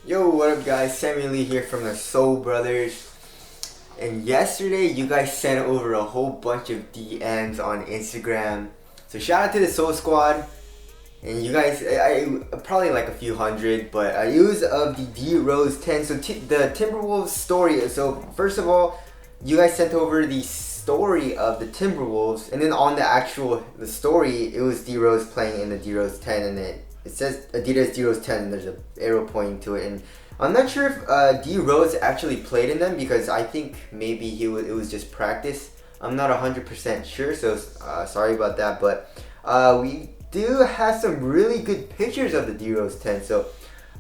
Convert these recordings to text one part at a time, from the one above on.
Yo, what up guys? Samuel Lee here from the Soul Brothers. And yesterday you guys sent over a whole bunch of DMs on Instagram. So shout out to the Soul Squad. And you guys, I probably like a few hundred, but it was of the D Rose 10. So the Timberwolves story. So first of all, you guys sent over the story of the Timberwolves, and then on the story, it was D Rose playing in the D Rose 10, and it says Adidas D Rose 10, and there's an arrow pointing to it. And I'm not sure if D Rose actually played in them, because I think maybe it was just practice. I'm not 100% sure, so sorry about that. But we do have some really good pictures of the D Rose 10, so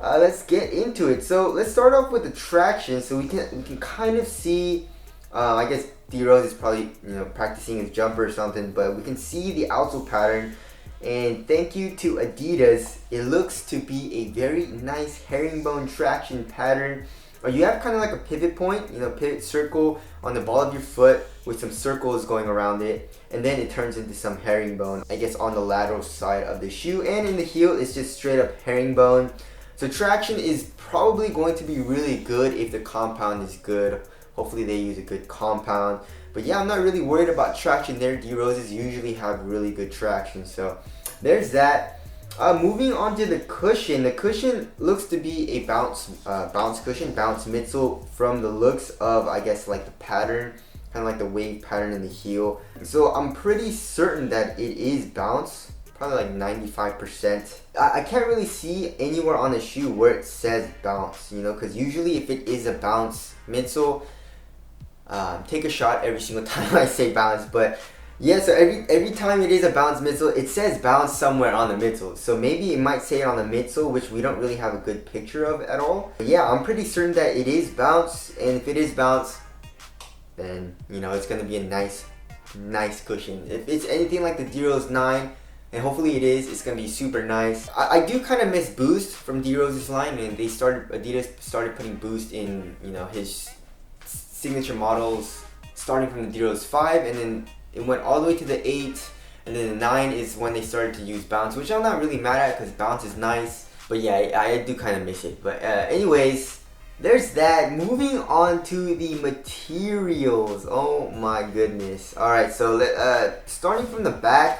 let's get into it. So let's start off with the traction, so we can kind of see. I guess D Rose is probably practicing his jumper or something, but we can see the outsole pattern. And thank you to Adidas, it looks to be a very nice herringbone traction pattern. You have kind of like a pivot point, pivot circle on the ball of your foot with some circles going around it, and then it turns into some herringbone, I guess, on the lateral side of the shoe. And in the heel, it's just straight up herringbone. So traction is probably going to be really good if the compound is good. Hopefully they use a good compound. But yeah, I'm not really worried about traction there. D Roses usually have really good traction. So there's that. Moving on to the cushion. The cushion looks to be a bounce cushion, bounce midsole from the looks of, I guess, like the pattern, kind of like the wave pattern in the heel. So I'm pretty certain that it is bounce, probably like 95%. I can't really see anywhere on the shoe where it says bounce, because usually if it is a bounce midsole, take a shot every single time I say bounce. But yeah, so every time it is a bounce midsole, it says bounce somewhere on the midsole. So maybe it might say it on the midsole, which we don't really have a good picture of at all. But yeah, I'm pretty certain that it is bounce, and if it is bounce, then it's gonna be a nice cushion. If it's anything like the D Rose 9, and hopefully it is, it's gonna be super nice. I do kind of miss Boost from D Rose's line, and Adidas started putting Boost in his signature models, starting from the D Rose 5, and then it went all the way to the 8, and then the 9 is when they started to use bounce, which I'm not really mad at because bounce is nice. But yeah, I do kind of miss it. But anyways, there's that. Moving on to the materials. Oh my goodness. Alright, so starting from the back,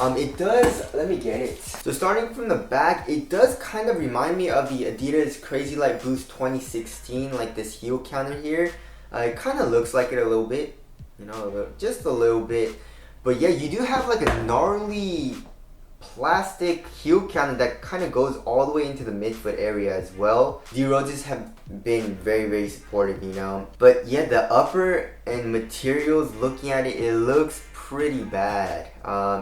it does, let me get it. So starting from the back, it does kind of remind me of the Adidas Crazy Light Boost 2016, like this heel counter here. It kind of looks like it a little bit, just a little bit. But yeah, you do have like a gnarly plastic heel counter that kind of goes all the way into the midfoot area as well. D Roses have been very, very supportive, But yeah, the upper and materials, looking at it, it looks pretty bad.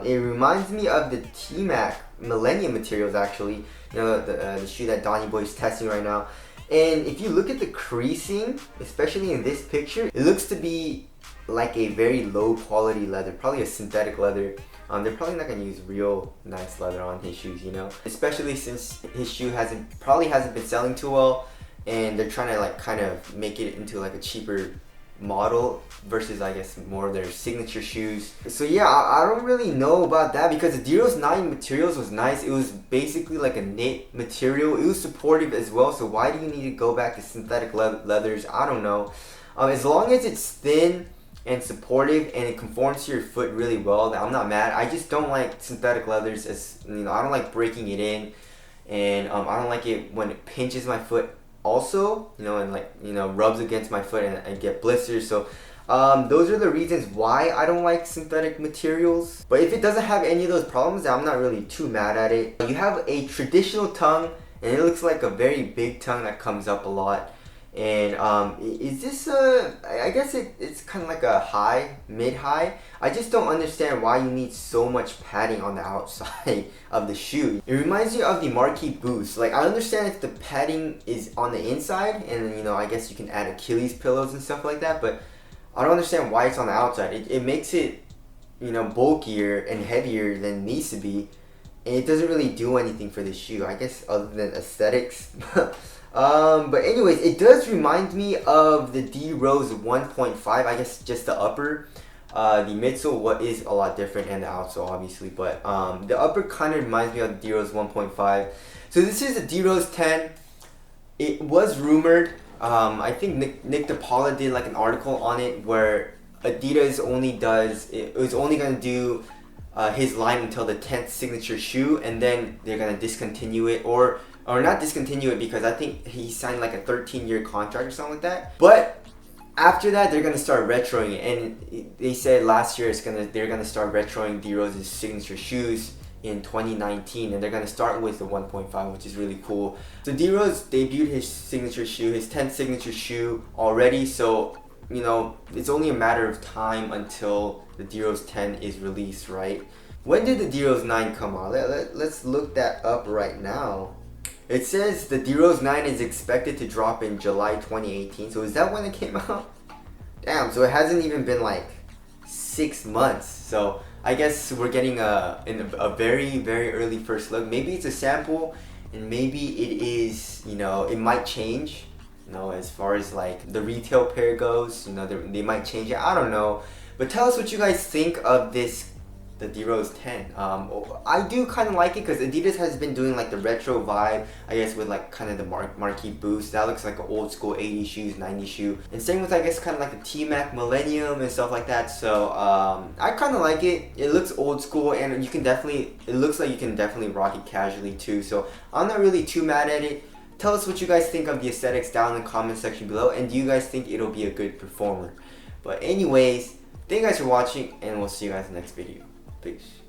It reminds me of the T-Mac Millennium materials, actually. The shoe that Donny Boy is testing right now. And if you look at the creasing, especially in this picture, it looks to be like a very low quality leather, probably a synthetic leather. They're probably not gonna use real nice leather on his shoes, especially since his shoe probably hasn't been selling too well, and they're trying to kind of make it into like a cheaper model versus, I guess, more of their signature shoes. So yeah, I don't really know about that, because the D Rose 9 materials was nice. It was basically like a knit material. It was supportive as well, so why do you need to go back to synthetic leathers? I don't know. As long as it's thin and supportive and it conforms to your foot really well, I'm not mad. I just don't like synthetic leathers, as I don't like breaking it in, and I don't like it when it pinches my foot also, and rubs against my foot and I get blisters. So those are the reasons why I don't like synthetic materials. But if it doesn't have any of those problems, I'm not really too mad at it. You have a traditional tongue, and it looks like a very big tongue that comes up a lot. And is this I guess it's kind of like a mid-high. I just don't understand why you need so much padding on the outside of the shoe. It reminds me of the Marquee Boost. Like, I understand if the padding is on the inside, and I guess you can add Achilles pillows and stuff like that, but I don't understand why it's on the outside. It makes it, bulkier and heavier than it needs to be, and it doesn't really do anything for the shoe, I guess, other than aesthetics. But anyways, it does remind me of the D Rose 1.5, I guess just the upper. The midsole is a lot different, and the outsole obviously, but the upper kind of reminds me of the D Rose 1.5. So this is the D Rose 10. it was rumored. I think Nick DePaula did like an article on it where Adidas it was only gonna do his line until the 10th signature shoe, and then they're gonna discontinue it or not discontinue it because I think he signed like a 13-year contract or something like that. But after that, they're gonna start retroing it, and they said last year they're gonna start retroing D Rose's signature shoes in 2019, and they're gonna start with the 1.5, which is really cool. So D Rose debuted his signature shoe, his 10th signature shoe already. So you know it's only a matter of time until the D Rose 10 is released, right? When did the D Rose 9 come out? Let's look that up right now. It says the D Rose 9 is expected to drop in July 2018. So is that when it came out? Damn, so it hasn't even been like 6 months. So I guess we're getting a very, very early first look. Maybe it's a sample, and maybe it is, you know, it might change, you know, as far as like the retail pair goes. You know, they might change it. I don't know. But tell us what you guys think of the D Rose 10. I do kind of like it because Adidas has been doing like the retro vibe, I guess, with like kind of the marquee boost. That looks like an old school 80s shoes, 90s shoe. And same with, I guess, kind of like the T-Mac Millennium and stuff like that. So I kind of like it. It looks old school, and it looks like you can definitely rock it casually too. So I'm not really too mad at it. Tell us what you guys think of the aesthetics down in the comment section below, and do you guys think it'll be a good performer? But anyways, thank you guys for watching, and we'll see you guys in the next video. Peace.